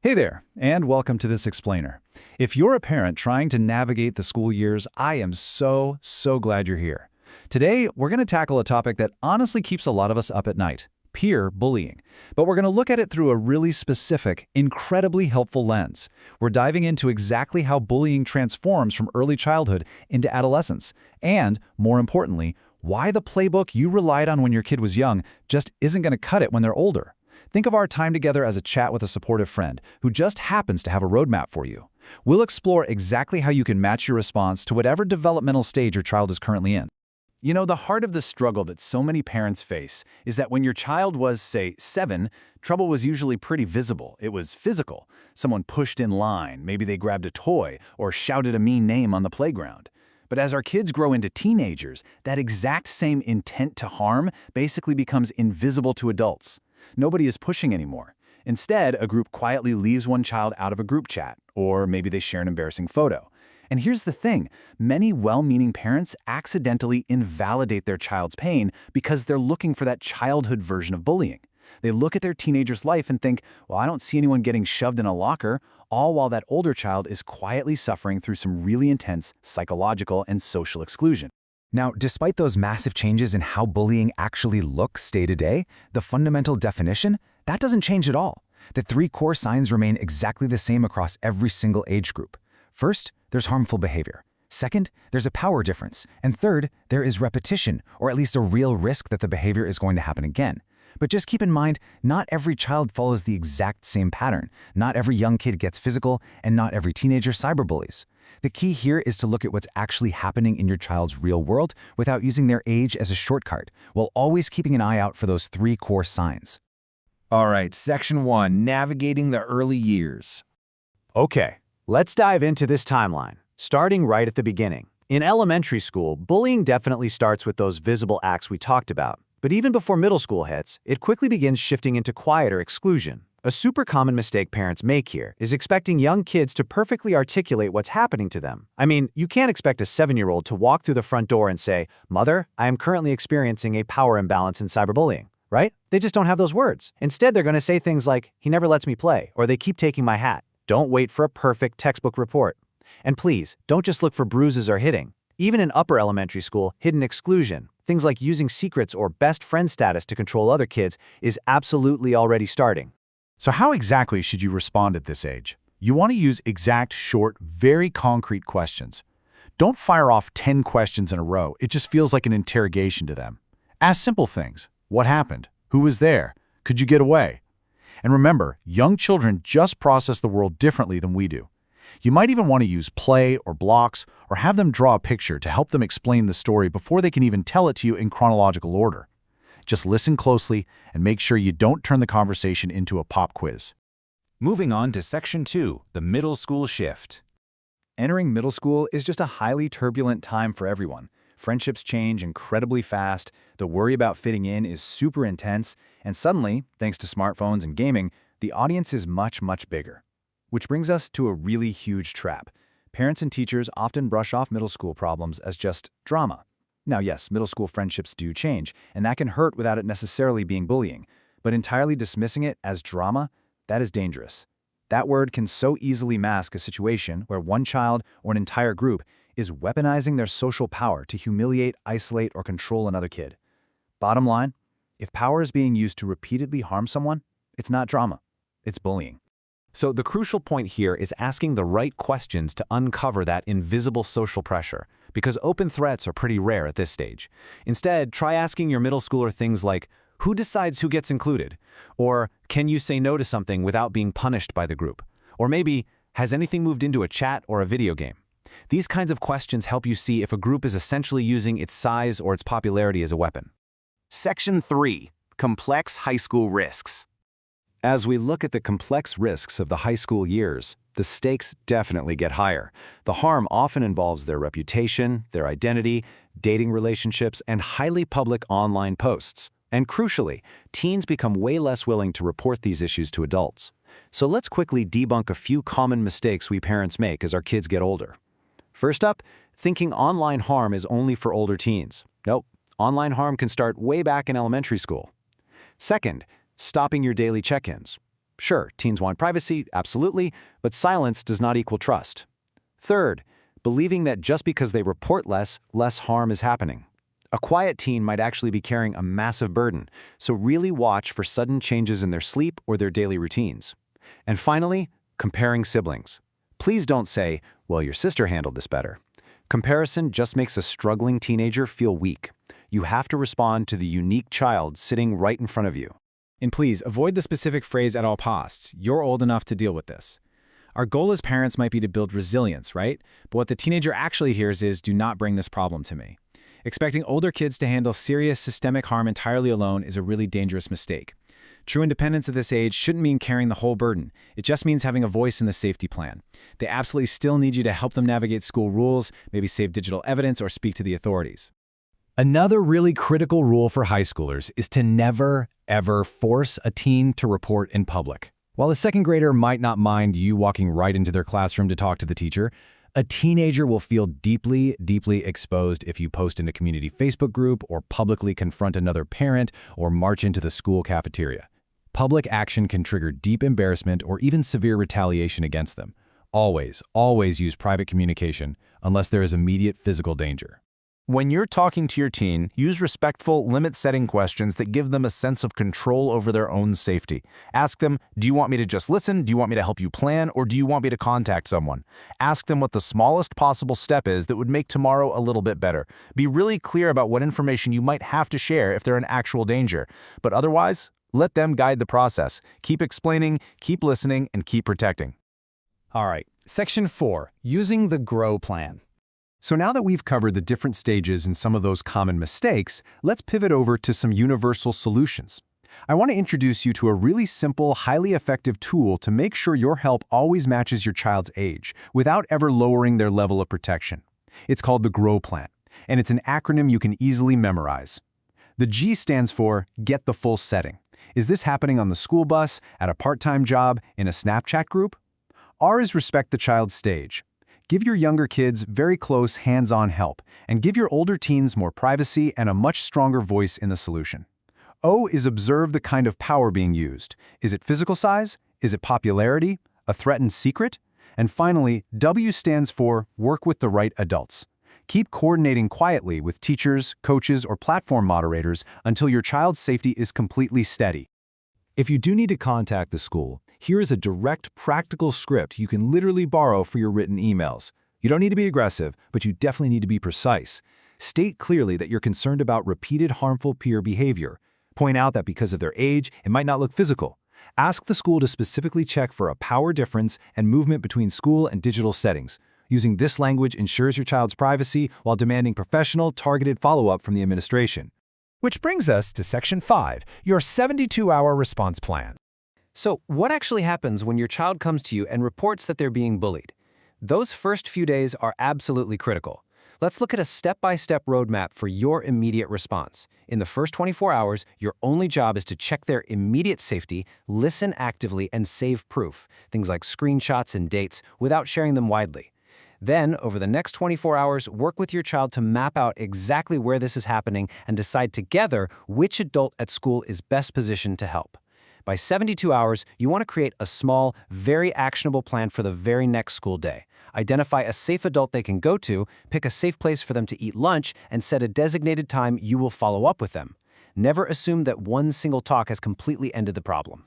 Hey there, and welcome to this explainer. If you're a parent trying to navigate the school years, I am so glad you're here. Today, we're going to tackle a topic that honestly keeps a lot of us up at night, peer bullying. But we're going to look at it through a really specific, incredibly helpful lens. We're diving into exactly how bullying transforms from early childhood into adolescence, and, more importantly, why the playbook you relied on when your kid was young just isn't going to cut it when they're older. Think of our time together as a chat with a supportive friend who just happens to have a roadmap for you. We'll explore exactly how you can match your response to whatever developmental stage your child is currently in. You know, the heart of the struggle that so many parents face is that when your child was, say, 7, trouble was usually pretty visible. It was physical. Someone pushed in line, maybe they grabbed a toy, or shouted a mean name on the playground. But as our kids grow into teenagers, that exact same intent to harm basically becomes invisible to adults. Nobody is pushing anymore. Instead, a group quietly leaves one child out of a group chat, or maybe they share an embarrassing photo. And here's the thing, many well-meaning parents accidentally invalidate their child's pain because they're looking for that childhood version of bullying. They look at their teenager's life and think, well, I don't see anyone getting shoved in a locker, all while that older child is quietly suffering through some really intense psychological and social exclusion. Now, despite those massive changes in how bullying actually looks day to day, the fundamental definition, that doesn't change at all. The 3 core signs remain exactly the same across every single age group. First, there's harmful behavior. Second, there's a power difference. And third, there is repetition, or at least a real risk that the behavior is going to happen again. But just keep in mind, not every child follows the exact same pattern. Not every young kid gets physical, and not every teenager cyberbullies. The key here is to look at what's actually happening in your child's real world without using their age as a shortcut, while always keeping an eye out for those 3 core signs. All right, Section 1, Navigating the Early Years. Okay, let's dive into this timeline, starting right at the beginning. In elementary school, bullying definitely starts with those visible acts we talked about. But even before middle school hits, it quickly begins shifting into quieter exclusion. A super common mistake parents make here is expecting young kids to perfectly articulate what's happening to them. I mean, you can't expect a 7-year-old to walk through the front door and say, "Mother, I am currently experiencing a power imbalance in cyberbullying," right? They just don't have those words. Instead, they're going to say things like, "He never lets me play," or "They keep taking my hat." Don't wait for a perfect textbook report. And please, don't just look for bruises or hitting. Even in upper elementary school, hidden exclusion, things like using secrets or best friend status to control other kids, is absolutely already starting. So how exactly should you respond at this age? You want to use exact, short, very concrete questions. Don't fire off 10 questions in a row. It just feels like an interrogation to them. Ask simple things. What happened? Who was there? Could you get away? And remember, young children just process the world differently than we do. You might even want to use play or blocks or have them draw a picture to help them explain the story before they can even tell it to you in chronological order. Just listen closely and make sure you don't turn the conversation into a pop quiz. Moving on to Section 2, the middle school shift. Entering middle school is just a highly turbulent time for everyone. Friendships change incredibly fast, the worry about fitting in is super intense, and suddenly, thanks to smartphones and gaming, the audience is much bigger. Which brings us to a really huge trap. Parents and teachers often brush off middle school problems as just drama. Now yes, middle school friendships do change, and that can hurt without it necessarily being bullying. But entirely dismissing it as drama, that is dangerous. That word can so easily mask a situation where one child or an entire group is weaponizing their social power to humiliate, isolate, or control another kid. Bottom line, if power is being used to repeatedly harm someone, it's not drama, it's bullying. So the crucial point here is asking the right questions to uncover that invisible social pressure, because open threats are pretty rare at this stage. Instead, try asking your middle schooler things like, who decides who gets included? Or can you say no to something without being punished by the group? Or maybe, has anything moved into a chat or a video game? These kinds of questions help you see if a group is essentially using its size or its popularity as a weapon. Section 3, Complex High School Risks. As we look at the complex risks of the high school years, the stakes definitely get higher. The harm often involves their reputation, their identity, dating relationships, and highly public online posts. And crucially, teens become way less willing to report these issues to adults. So let's quickly debunk a few common mistakes we parents make as our kids get older. First up, thinking online harm is only for older teens. Nope, online harm can start way back in elementary school. Second, stopping your daily check-ins. Sure, teens want privacy, absolutely, but silence does not equal trust. Third, believing that just because they report less, less harm is happening. A quiet teen might actually be carrying a massive burden, so really watch for sudden changes in their sleep or their daily routines. And finally, comparing siblings. Please don't say, well, your sister handled this better. Comparison just makes a struggling teenager feel weak. You have to respond to the unique child sitting right in front of you. And please, avoid the specific phrase at all costs. You're old enough to deal with this. Our goal as parents might be to build resilience, right? But what the teenager actually hears is, do not bring this problem to me. Expecting older kids to handle serious systemic harm entirely alone is a really dangerous mistake. True independence at this age shouldn't mean carrying the whole burden. It just means having a voice in the safety plan. They absolutely still need you to help them navigate school rules, maybe save digital evidence or speak to the authorities. Another really critical rule for high schoolers is to never, ever force a teen to report in public. While a second grader might not mind you walking right into their classroom to talk to the teacher, a teenager will feel deeply, deeply exposed if you post in a community Facebook group or publicly confront another parent or march into the school cafeteria. Public action can trigger deep embarrassment or even severe retaliation against them. Always, always use private communication unless there is immediate physical danger. When you're talking to your teen, use respectful, limit-setting questions that give them a sense of control over their own safety. Ask them, do you want me to just listen? Do you want me to help you plan? Or do you want me to contact someone? Ask them what the smallest possible step is that would make tomorrow a little bit better. Be really clear about what information you might have to share if they're in actual danger. But otherwise, let them guide the process. Keep explaining, keep listening, and keep protecting. All right, Section 4, using the GROW plan. So now that we've covered the different stages and some of those common mistakes, let's pivot over to some universal solutions. I want to introduce you to a really simple, highly effective tool to make sure your help always matches your child's age without ever lowering their level of protection. It's called the GROW plan, and it's an acronym you can easily memorize. The G stands for Get the Full Setting. Is this happening on the school bus, at a part-time job, in a Snapchat group? R is Respect the child's stage. Give your younger kids very close, hands-on help, and give your older teens more privacy and a much stronger voice in the solution. O is Observe the kind of power being used. Is it physical size? Is it popularity? A threatened secret? And finally, W stands for Work with the right adults. Keep coordinating quietly with teachers, coaches, or platform moderators until your child's safety is completely steady. If you do need to contact the school, here is a direct, practical script you can literally borrow for your written emails. You don't need to be aggressive, but you definitely need to be precise. State clearly that you're concerned about repeated harmful peer behavior. Point out that because of their age, it might not look physical. Ask the school to specifically check for a power difference and movement between school and digital settings. Using this language ensures your child's privacy while demanding professional, targeted follow-up from the administration. Which brings us to Section 5, your 72-hour response plan. So, what actually happens when your child comes to you and reports that they're being bullied? Those first few days are absolutely critical. Let's look at a step-by-step roadmap for your immediate response. In the first 24 hours, your only job is to check their immediate safety, listen actively, and save proof, things like screenshots and dates, without sharing them widely. Then, over the next 24 hours, work with your child to map out exactly where this is happening and decide together which adult at school is best positioned to help. By 72 hours, you want to create a small, very actionable plan for the very next school day. Identify a safe adult they can go to, pick a safe place for them to eat lunch, and set a designated time you will follow up with them. Never assume that one single talk has completely ended the problem.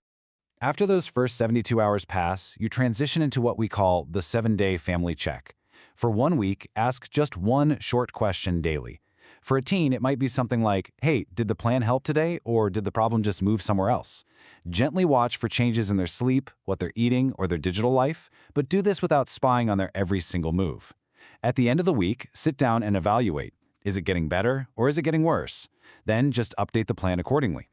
After those first 72 hours pass, you transition into what we call the 7-day family check. For 1 week, ask just one short question daily. For a teen, it might be something like, hey, did the plan help today, or did the problem just move somewhere else? Gently watch for changes in their sleep, what they're eating, or their digital life, but do this without spying on their every single move. At the end of the week, sit down and evaluate. Is it getting better, or is it getting worse? Then just update the plan accordingly.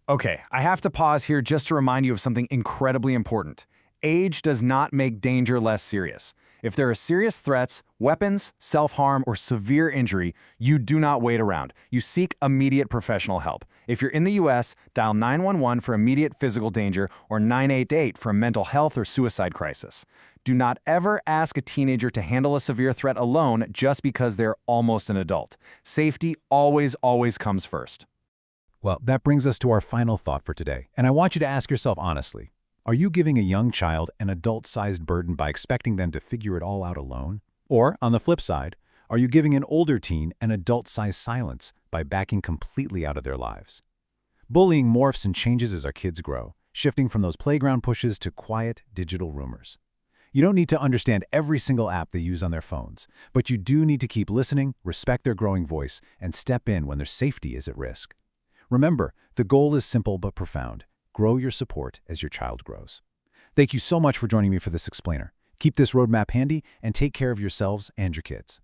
Okay, I have to pause here just to remind you of something incredibly important. Age does not make danger less serious. If there are serious threats, weapons, self-harm, or severe injury, you do not wait around. You seek immediate professional help. If you're in the U.S., dial 911 for immediate physical danger or 988 for a mental health or suicide crisis. Do not ever ask a teenager to handle a severe threat alone just because they're almost an adult. Safety always, always comes first. Well, that brings us to our final thought for today, and I want you to ask yourself honestly, Are you giving a young child an adult-sized burden by expecting them to figure it all out alone? Or, on the flip side, are you giving an older teen an adult-sized silence by backing completely out of their lives? Bullying morphs and changes as our kids grow, shifting from those playground pushes to quiet, digital rumors. You don't need to understand every single app they use on their phones, but you do need to keep listening, respect their growing voice, and step in when their safety is at risk. Remember, the goal is simple but profound. Grow your support as your child grows. Thank you so much for joining me for this explainer. Keep this roadmap handy and take care of yourselves and your kids.